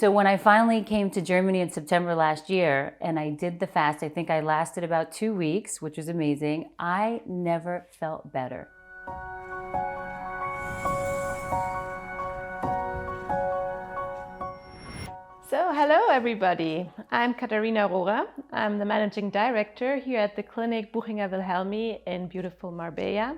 So when I finally came to Germany in September last year and I did the fast, I think I lasted about 2 weeks, which was amazing. I never felt better. So, hello everybody. I'm Katharina Rohrer. I'm the managing director here at the clinic Buchinger Wilhelmi in beautiful Marbella.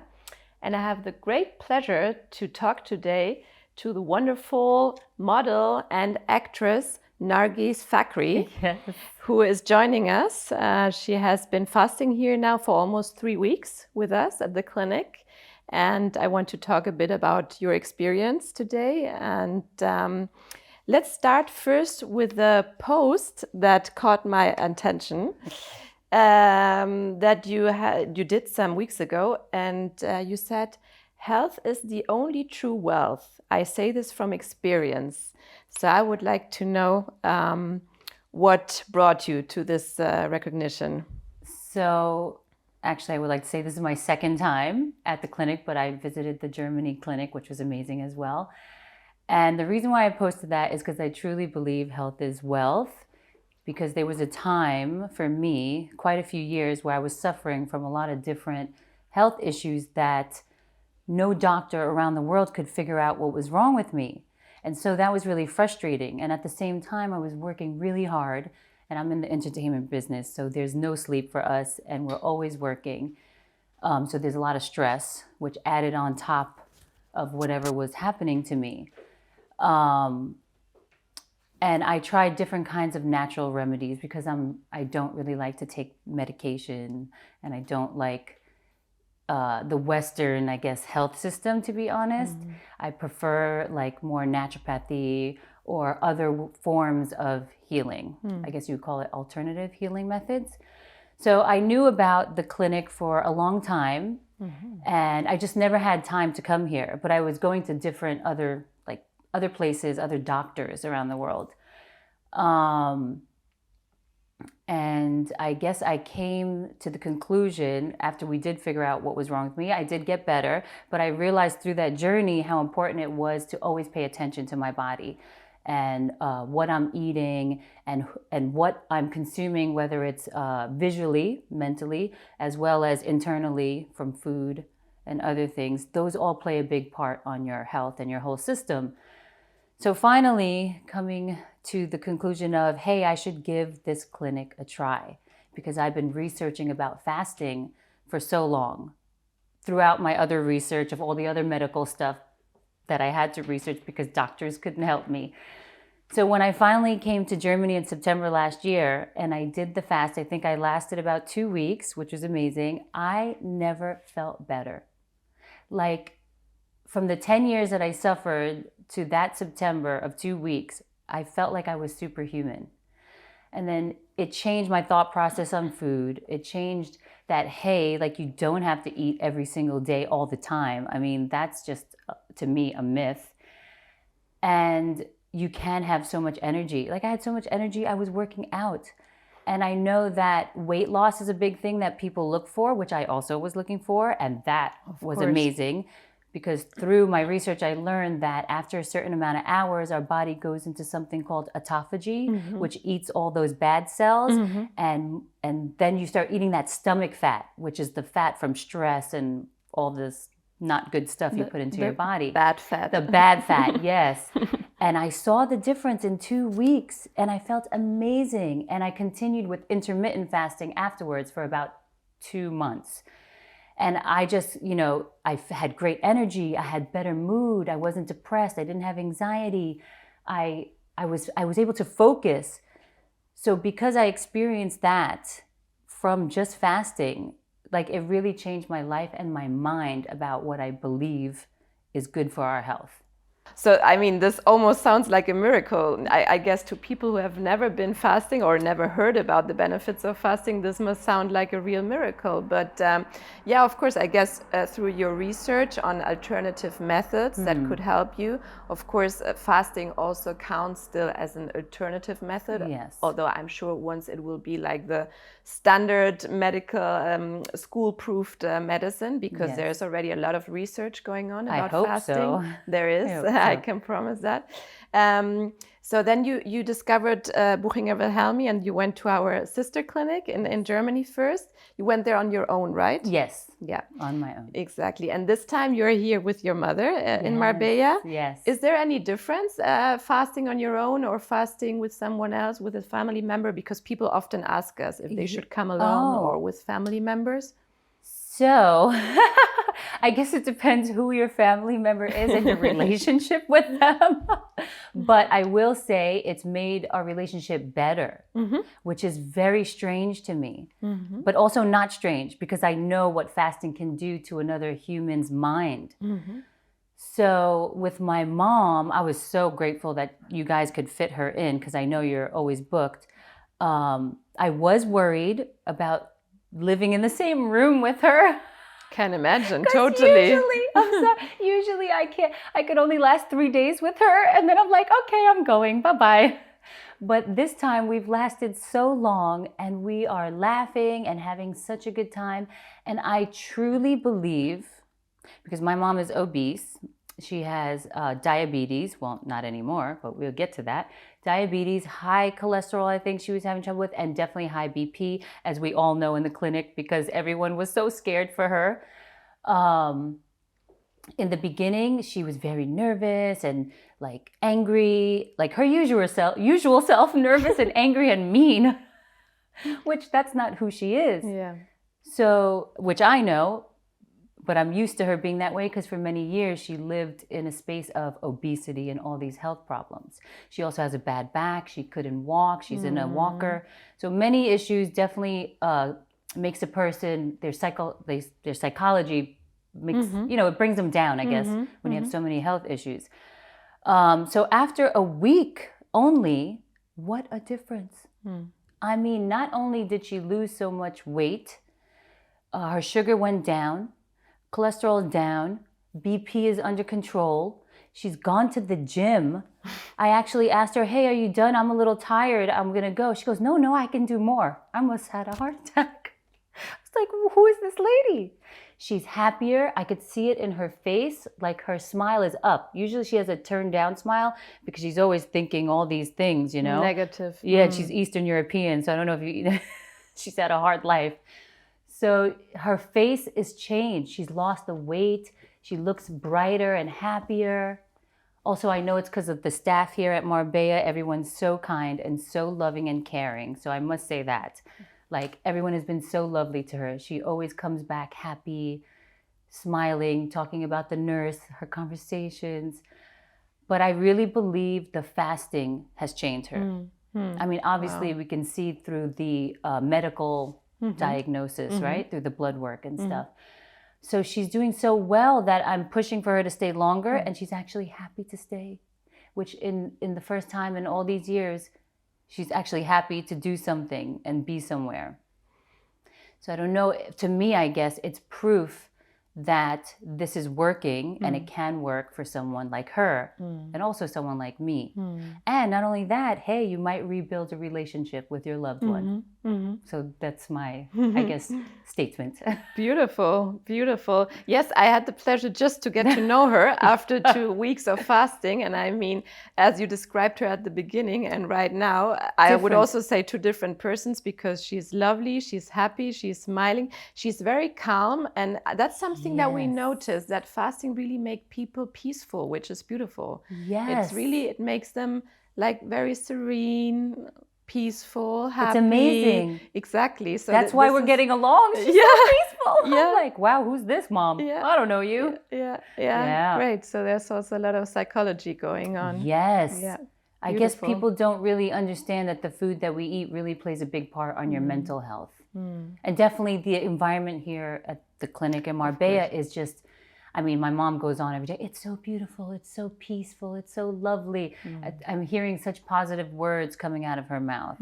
And I have the great pleasure to talk today to the wonderful model and actress Nargis Fakhri, Yes. who is joining us. She has been fasting here now for almost 3 weeks with us at the clinic. And I want to talk a bit about your experience today. And let's start first with the post that caught my attention that you did some weeks ago, and you said, "Health is the only true wealth. I say this from experience." So I would like to know what brought you to this recognition. So actually, I would like to say this is my second time at the clinic, but I visited the Germany clinic, which was amazing as well. And the reason why I posted that is because I truly believe health is wealth, because there was a time for me, quite a few years, where I was suffering from a lot of different health issues that no doctor around the world could figure out what was wrong with me. And so that was really frustrating. And at the same time, I was working really hard, and I'm in the entertainment business, so there's no sleep for us, and we're always working. So there's a lot of stress, which added on top of whatever was happening to me. And I tried different kinds of natural remedies because I don't really like to take medication, and I don't like the Western, I guess, health system, to be honest. I prefer like more naturopathy or other forms of healing. I guess you would call it alternative healing methods. So I knew about the clinic for a long time, and I just never had time to come here. But I was going to different other places, other doctors around the world. And I guess I came to the conclusion after we did figure out what was wrong with me. I did get better, but I realized through that journey how important it was to always pay attention to my body and what I'm eating and what I'm consuming, whether it's visually, mentally, as well as internally from food and other things. Those all play a big part on your health and your whole system. So finally, coming to the conclusion of, hey, I should give this clinic a try, because I've been researching about fasting for so long throughout my other research of all the other medical stuff that I had to research because doctors couldn't help me. So when I finally came to Germany in September last year and I did the fast, I think I lasted about 2 weeks, which was amazing. I never felt better. Like, from the 10 years that I suffered to that September of 2 weeks, I felt like I was superhuman. And then it changed my thought process on food. It changed that, hey, like, you don't have to eat every single day all the time. I mean, that's just, to me, a myth. And you can have so much energy. Like, I had so much energy, I was working out. And I know that weight loss is a big thing that people look for, which I also was looking for. And that was amazing. Because through my research, I learned that after a certain amount of hours, our body goes into something called autophagy, which eats all those bad cells. And then you start eating that stomach fat, which is the fat from stress and all this not good stuff you put into your body. Bad fat. The bad fat, yes. And I saw the difference in 2 weeks, and I felt amazing. And I continued with intermittent fasting afterwards for about 2 months. And I just, I had great energy. I had better mood. I wasn't depressed. I didn't have anxiety. I was able to focus. So because I experienced that from just fasting, like, it really changed my life and my mind about what I believe is good for our health. So, I mean, this almost sounds like a miracle. I guess to people who have never been fasting or never heard about the benefits of fasting, this must sound like a real miracle. But yeah, of course, I guess through your research on alternative methods that could help you, of course, fasting also counts still as an alternative method. Yes. Although I'm sure once it will be like the standard medical school-proofed medicine, because there's already a lot of research going on about fasting. I hope so. There is. I can promise that. So then you discovered Buchinger Wilhelmi, and you went to our sister clinic in Germany first. You went there on your own, right? Yes, Yeah, on my own. exactly. And this time you're here with your mother in Marbella. Yes. Is there any difference fasting on your own or fasting with someone else, with a family member? Because people often ask us if they should come alone or with family members. So, I guess it depends who your family member is and your relationship with them. But I will say it's made our relationship better, which is very strange to me, but also not strange because I know what fasting can do to another human's mind. So with my mom, I was so grateful that you guys could fit her in because I know you're always booked. I was worried about living in the same room with her. Can imagine, totally. Usually I could only last 3 days with her and then I'm like, okay, I'm going, bye-bye. But this time we've lasted so long and we are laughing and having such a good time. And I truly believe, because my mom is obese, she has diabetes, well, not anymore, but we'll get to that. Diabetes, high cholesterol, I think she was having trouble with, and definitely high BP, as we all know in the clinic, because everyone was so scared for her. In the beginning, she was very nervous and like angry, like her usual self, nervous and angry and mean, which that's not who she is. Yeah. So, which I know, but I'm used to her being that way because for many years she lived in a space of obesity and all these health problems. She also has a bad back. She couldn't walk. She's in a walker. So many issues definitely makes a person, their psychology makes, it brings them down, I guess, when you have so many health issues. So after a week only, what a difference. I mean, not only did she lose so much weight, her sugar went down, cholesterol down, BP is under control. She's gone to the gym. I actually asked her, hey, are you done? I'm a little tired. I'm going to go. She goes, no, I can do more. I almost had a heart attack. I was like, who is this lady? She's happier. I could see it in her face. Like her smile is up. Usually she has a turned down smile because she's always thinking all these things, Negative. Yeah, she's Eastern European. So I don't know if she's had a hard life. So her face is changed. She's lost the weight. She looks brighter and happier. Also, I know it's because of the staff here at Marbella. Everyone's so kind and so loving and caring. So I must say that. Like, everyone has been so lovely to her. She always comes back happy, smiling, talking about the nurse, her conversations. But I really believe the fasting has changed her. I mean, obviously, we can see through the medical diagnosis, right? Through the blood work and stuff. So she's doing so well that I'm pushing for her to stay longer, and she's actually happy to stay, which in the first time in all these years, she's actually happy to do something and be somewhere. So I don't know, to me, I guess it's proof that this is working and it can work for someone like her and also someone like me. And not only that, hey, you might rebuild a relationship with your loved one. So that's my, I guess, statement. Beautiful, beautiful. Yes, I had the pleasure just to get to know her after 2 weeks of fasting. And I mean, as you described her at the beginning and right now, I would also say 2 different persons because she's lovely, she's happy, she's smiling, she's very calm. And that's something that we notice, that fasting really makes people peaceful, which is beautiful. Yes. It makes them like very serene, peaceful, happy. It's amazing. Exactly. So that's why we're getting along. She's so peaceful. I'm like, wow, who's this mom? I don't know you. Yeah. Great. So there's also a lot of psychology going on. Yes. Yeah. I guess people don't really understand that the food that we eat really plays a big part on your mental health. And definitely the environment here at the clinic in Marbella is just, I mean, my mom goes on every day, it's so beautiful, it's so peaceful, it's so lovely. I'm hearing such positive words coming out of her mouth.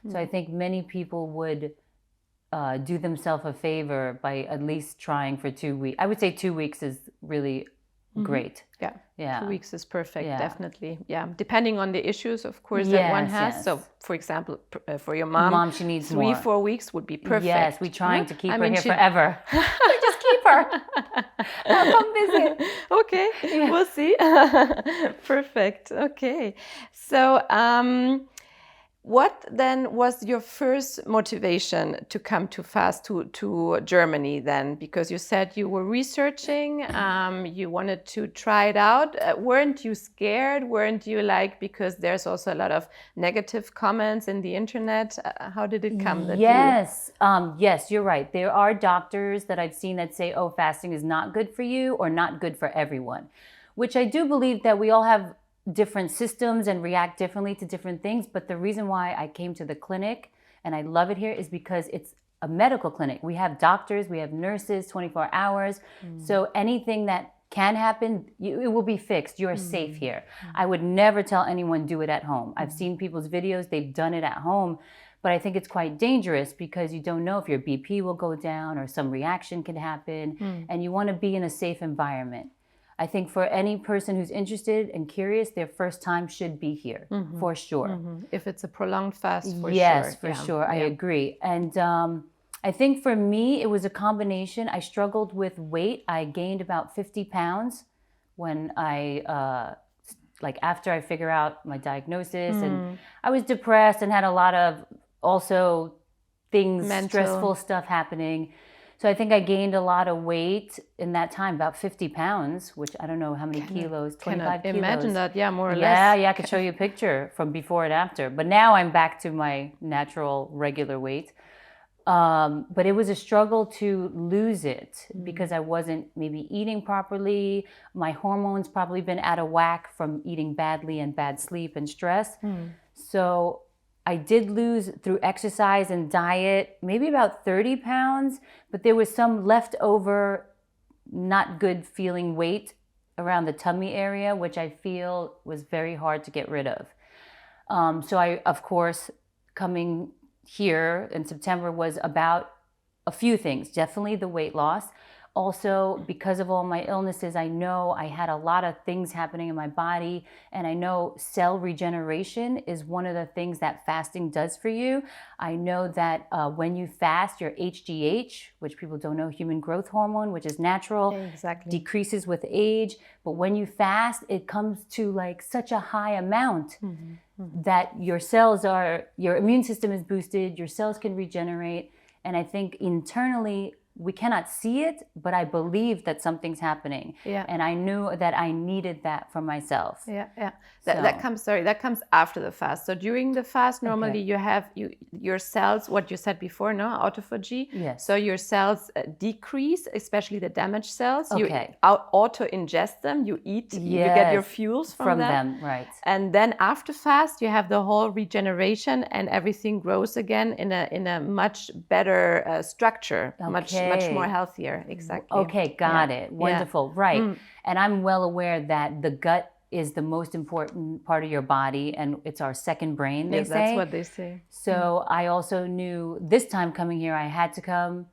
So I think many people would do themselves a favor by at least trying for 2 weeks. I would say 2 weeks is really great. Yeah. Yeah. 2 weeks is perfect, Yeah. definitely. Yeah, depending on the issues, of course, that one Yes, has. yes. So, for example, for your mom, Mom, she needs 3, more. 4 weeks would be perfect. Yes, we're trying to keep I her mean, here she- forever. We just keep her. I'll come visit. Okay, Yeah. we'll see. Perfect. Okay. So, what then was your first motivation to come to fast to Germany then? Because you said you were researching, you wanted to try it out. Weren't you scared? Weren't you like, because there's also a lot of negative comments in the internet? How did it come that Yes, yes, you're right. There are doctors that I've seen that say, oh, fasting is not good for you or not good for everyone, which I do believe that we all have different systems and react differently to different things. But the reason why I came to the clinic and I love it here is because it's a medical clinic. We have doctors, we have nurses 24 hours. So anything that can happen, it will be fixed. You're safe here. I would never tell anyone do it at home. I've seen people's videos, they've done it at home. But I think it's quite dangerous because you don't know if your BP will go down or some reaction can happen. And you want to be in a safe environment. I think for any person who's interested and curious, their first time should be here, for sure. If it's a prolonged fast, for sure. Yes, for sure. I agree. And I think for me, it was a combination. I struggled with weight. I gained about 50 pounds when like after I figure out my diagnosis, and I was depressed and had a lot of also things, stressful stuff happening. So I think I gained a lot of weight in that time, about 50 pounds, which I don't know how many kilos, 25 kilos. Imagine that, yeah, more or less. Yeah, I could show you a picture from before and after. But now I'm back to my natural, regular weight. But it was a struggle to lose it because I wasn't maybe eating properly. My hormones probably been out of whack from eating badly and bad sleep and stress. So I did lose through exercise and diet, maybe about 30 pounds, but there was some leftover, not good feeling weight around the tummy area, which I feel was very hard to get rid of. So I, of course, coming here in September was about a few things. Definitely the weight loss. Also, because of all my illnesses, I know I had a lot of things happening in my body, and I know cell regeneration is one of the things that fasting does for you. I know that when you fast, your HGH, which people don't know, human growth hormone, which is natural, decreases with age. But when you fast, it comes to like such a high amount that your immune system is boosted, your cells can regenerate. And I think internally, we cannot see it, but I believe that something's happening. And I knew that I needed that for myself. That comes after the fast. So during the fast, normally you have your cells, what you said before, no? Autophagy. Yes. So your cells decrease, especially the damaged cells. Okay. You auto-ingest them, you eat, you get your fuels from them. Right. And then after fast, you have the whole regeneration and everything grows again in a much better structure, much more healthier. Exactly. Okay, got it. Wonderful. Right. And I'm well aware that the gut is the most important part of your body, and it's our second brain, they say. That's what they say. So I also knew this time coming here, I had to come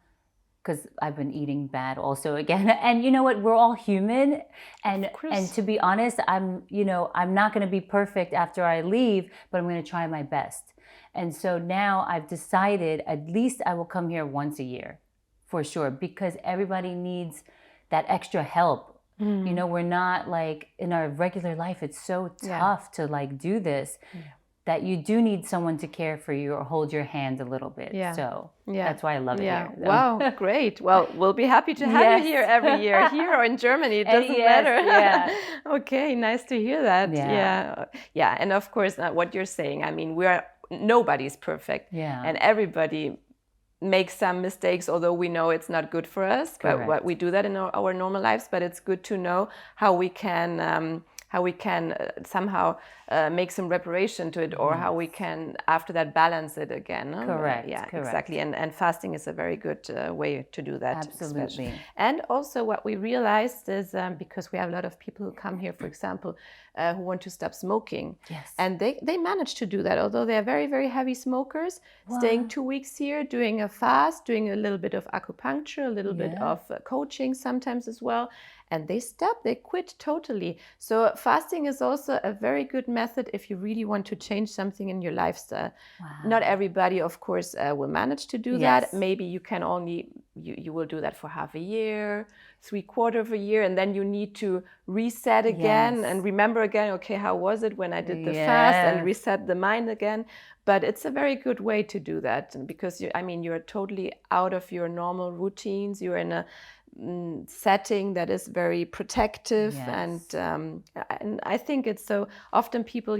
because I've been eating bad also again. And you know what? We're all human. And to be honest, I'm not going to be perfect after I leave, but I'm going to try my best. And so now I've decided at least I will come here once a year. For sure, because everybody needs that extra help. You know, we're not like in our regular life, it's so tough to like do this that you do need someone to care for you or hold your hand a little bit. So that's why I love it here. Wow, great. Well, we'll be happy to have you here every year, here or in Germany, it doesn't matter. Okay, nice to hear that. Yeah. And of course, what you're saying, I mean, nobody's perfect. And everybody make some mistakes, although we know it's not good for us. But we do that in our normal lives. But it's good to know how we can somehow make some reparation to it, or how we can after that balance it again. Correct. Exactly. And fasting is a very good way to do that. Absolutely. Especially. And also what we realized is because we have a lot of people who come here, for example, who want to stop smoking. And they manage to do that, although they are very, very heavy smokers, staying 2 weeks here, doing a fast, doing a little bit of acupuncture, a little bit of coaching sometimes as well. and they stop, they quit totally. So fasting is also a very good method if you really want to change something in your lifestyle. Not everybody, of course, will manage to do that. Maybe you can only, you will do that for half a year, 3/4 of a year, and then you need to reset again and remember again, okay, how was it when I did the fast, and reset the mind again. But it's a very good way to do that, because you're totally out of your normal routines. You're in a setting that is very protective, and I think it's so often people,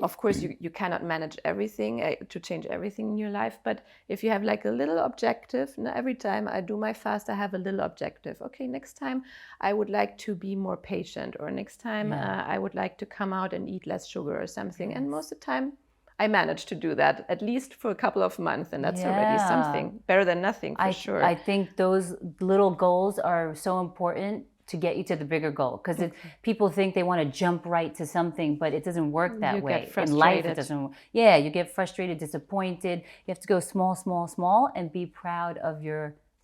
of course you cannot manage everything to change everything in your life, but if you have like a little objective, every time I do my fast I have a little objective. Okay, next time I would like to be more patient, or next time I would like to come out and eat less sugar or something, and most of the time I managed to do that, at least for a couple of months, and that's already something. Better than nothing, for sure. I think those little goals are so important to get you to the bigger goal, because people think they want to jump right to something, but it doesn't work that way. In life, it doesn't. Yeah, you get frustrated, disappointed. You have to go small, small, small, and be proud of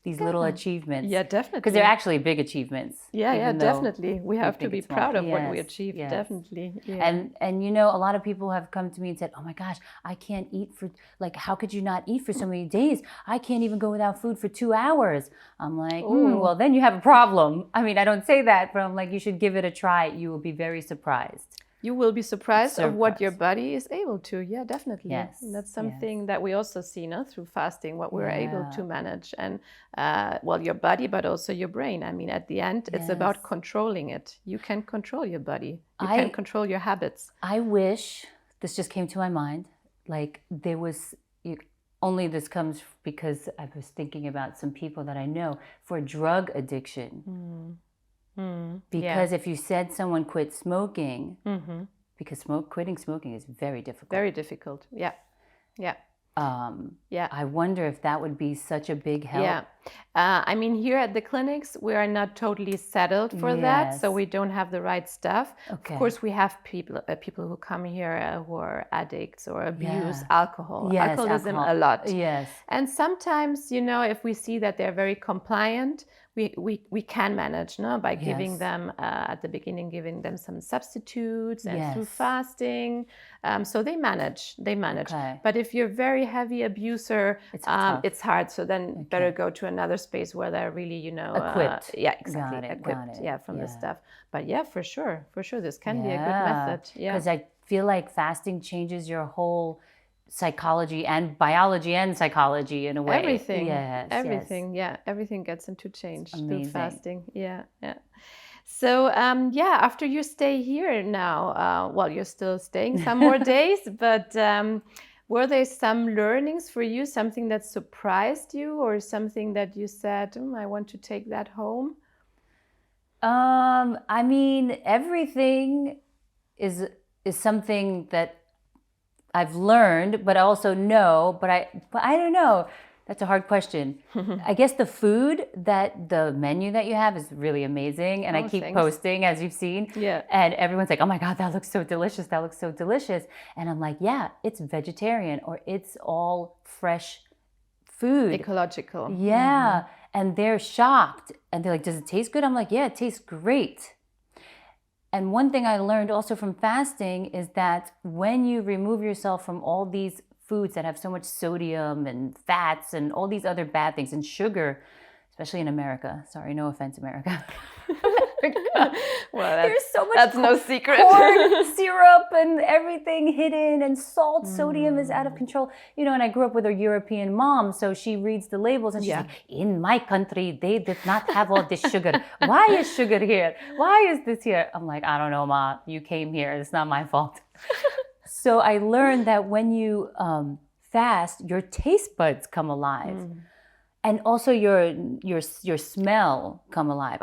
these little achievements. Yeah, definitely. Because they're actually big achievements. Yeah, definitely. We have to be proud of what we achieved, definitely. Yeah. And a lot of people have come to me and said, oh my gosh, I can't eat for, like, how could you not eat for so many days? I can't even go without food for 2 hours. I'm like, well, then you have a problem. I mean, I don't say that, but I'm like, you should give it a try. You will be very surprised. You will be surprised of what your body is able to. Yeah, definitely. Yes. And that's something that we also see through fasting, what we're able to manage. And, your body, but also your brain. I mean, at the end, it's about controlling it. You can control your body. You can control your habits. I wish, this just came to my mind, like there was, only this comes because I was thinking about some people that I know for drug addiction. Because if you said someone quit smoking, because quitting smoking is very difficult. Very difficult. Yeah. I wonder if that would be such a big help. Yeah. I mean, here at the clinics, we are not totally settled for that, so we don't have the right stuff. Okay. Of course, we have people who come here who are addicts or abuse alcohol. Yes, alcoholism a lot. Yes. And sometimes, if we see that they're very compliant, we can manage by giving them at the beginning, giving them some substitutes and through fasting. So they manage. Okay. But if you're a very heavy abuser, it's hard. So then better go to another space where they're really, equipped. Exactly. Got it. From the stuff. But for sure, this can be a good method. Yeah. Because I feel like fasting changes your whole psychology and biology and psychology in a way. Everything. Yes. Everything. Yeah. Everything gets into change through fasting. Yeah. So, after your stay here now, you're still staying some more days, but were there some learnings for you, something that surprised you, or something that you said, I want to take that home? I mean, everything is something that I've learned, but I also know, but I don't know. That's a hard question. I guess the food, the menu that you have is really amazing. And I keep posting, as you've seen. Yeah. And everyone's like, oh my God, that looks so delicious. That looks so delicious. And I'm like, yeah, it's vegetarian, or it's all fresh food. Ecological. Yeah. And they're shocked. And they're like, does it taste good? I'm like, yeah, it tastes great. And one thing I learned also from fasting is that when you remove yourself from all these foods that have so much sodium and fats and all these other bad things, and sugar, especially in America. Sorry, no offense, America. Well, there's so much that's no secret. Corn syrup and everything hidden, and salt, sodium is out of control. And I grew up with a European mom, so she reads the labels and she's like, in my country, they did not have all this sugar. Why is sugar here? Why is this here? I'm like, I don't know, Ma. You came here. It's not my fault. So I learned that when you fast, your taste buds come alive, and also your smell come alive.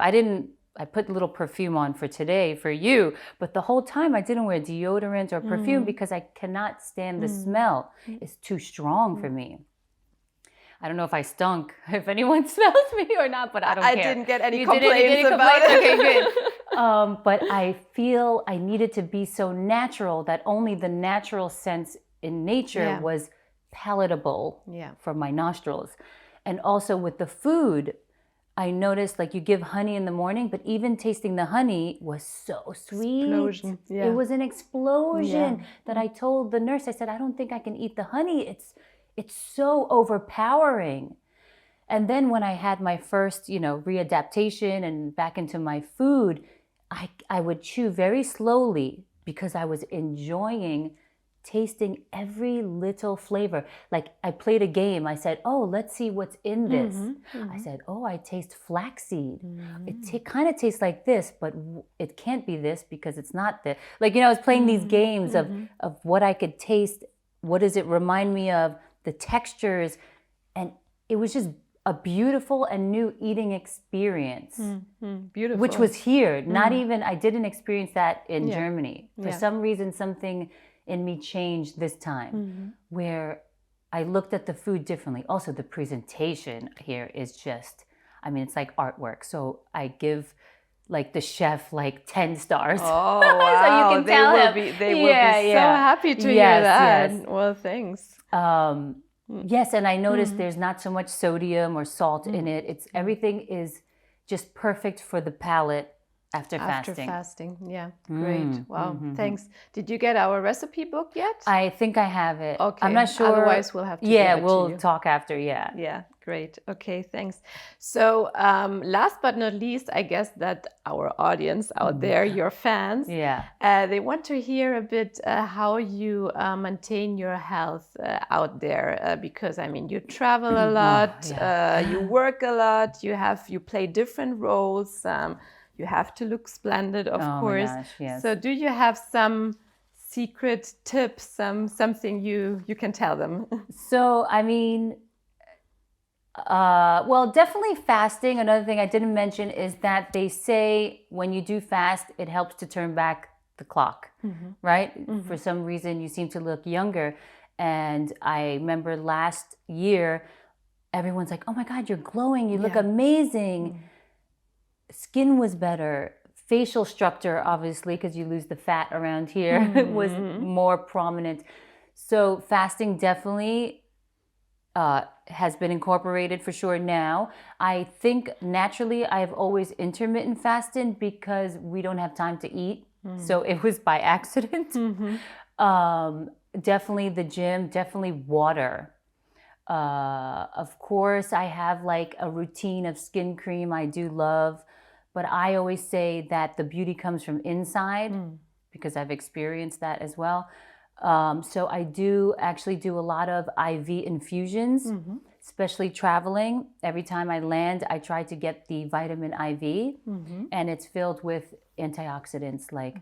I put a little perfume on for today for you, but the whole time I didn't wear deodorant or perfume because I cannot stand the smell. It's too strong for me. I don't know if I stunk, if anyone smells me or not, but I don't care. I didn't get any complaints about it. Okay, good. But I feel I needed to be so natural that only the natural sense in nature was palatable for my nostrils. And also with the food, I noticed like you give honey in the morning, but even tasting the honey was so sweet. Explosion, yeah. It was an explosion Yeah. that I told the nurse, I said, I don't think I can eat the honey. It's so overpowering. And then when I had my first, readaptation and back into my food, I would chew very slowly because I was enjoying tasting every little flavor. Like I played a game. I said, oh, let's see what's in this. I said, oh, I taste flaxseed. It kind of tastes like this, but it can't be this because it's not this. Like, I was playing these games of what I could taste. What does it remind me of? The textures. And it was just a beautiful and new eating experience. Beautiful. Which was here. Not even, I didn't experience that in Germany. For Yeah. some reason, something in me changed this time where I looked at the food differently. Also, the presentation here is just, it's like artwork. So I give like the chef like 10 stars. Oh, So wow. you can tell him. They will be so happy to hear that. Yes. Well, thanks. Yes, and I noticed there's not so much sodium or salt in it. Everything is just perfect for the palate after fasting. After fasting, yeah, great. Wow, thanks. Did you get our recipe book yet? I think I have it. Okay. I'm not sure. Otherwise, we'll have to Yeah, give it to we'll you. talk after. Yeah. Yeah, great. Okay, thanks. So, last but not least, I guess that our audience out there, your fans, Yeah. they want to hear a bit how you maintain your health out there, because you travel a lot, you work a lot, you play different roles. You have to look splendid, of course. My gosh, yes. So, do you have some secret tips, something you can tell them? So, well, definitely fasting. Another thing I didn't mention is that they say when you do fast, it helps to turn back the clock, right? For some reason, you seem to look younger. And I remember last year, everyone's like, oh my God, you're glowing. You look amazing. Skin was better. Facial structure, obviously, because you lose the fat around here, was more prominent. So fasting definitely has been incorporated for sure now. I think naturally I've always intermittent fasted because we don't have time to eat. So it was by accident. Definitely the gym, definitely water. Of course, I have like a routine of skin cream I do love, but I always say that the beauty comes from inside because I've experienced that as well. So I do actually do a lot of IV infusions, especially traveling. Every time I land, I try to get the vitamin IV, and it's filled with antioxidants like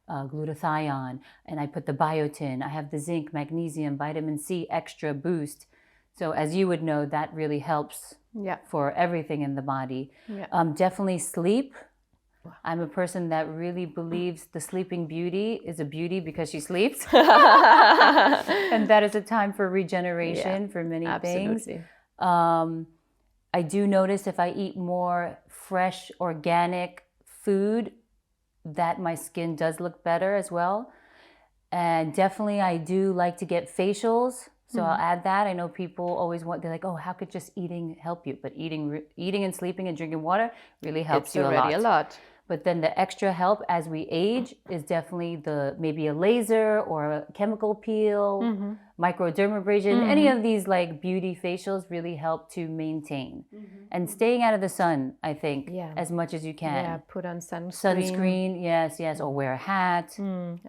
glutathione, and I put the biotin. I have the zinc, magnesium, vitamin C, extra boost. So as you would know, that really helps for everything in the body. Definitely sleep. I'm a person that really believes the sleeping beauty is a beauty because she sleeps. And that is a time for regeneration for many things. I do notice if I eat more fresh, organic food, that my skin does look better as well. And definitely I do like to get facials. So I'll add that. I know people always they're like, oh, how could just eating help you? But eating and sleeping and drinking water really helps you a lot. It's already a lot. But then the extra help as we age is definitely maybe a laser or a chemical peel, microdermabrasion. Any of these like beauty facials really help to maintain. And staying out of the sun, I think, as much as you can. Yeah, put on sunscreen. Sunscreen, yes, or wear a hat.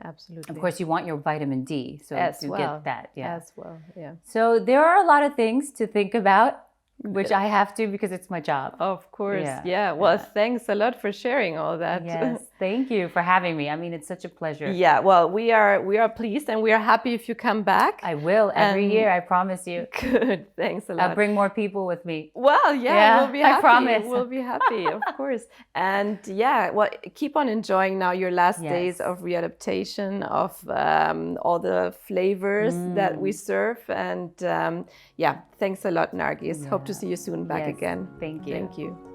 Absolutely. Of course, you want your vitamin D, so you get that. Yeah. As well, yeah. So there are a lot of things to think about, which I have to because it's my job. Of course, yeah. Well, thanks a lot for sharing all that. Yes, thank you for having me. It's such a pleasure. Yeah, well, we are pleased and we are happy if you come back. I will every year, I promise you. Good, thanks a lot. I'll bring more people with me. Well, we'll be happy. I promise. We'll be happy, of course. And keep on enjoying now your last days of readaptation of all the flavors that we serve. And thanks a lot, Nargis. Hope to see you soon back again. Thank you. Thank you.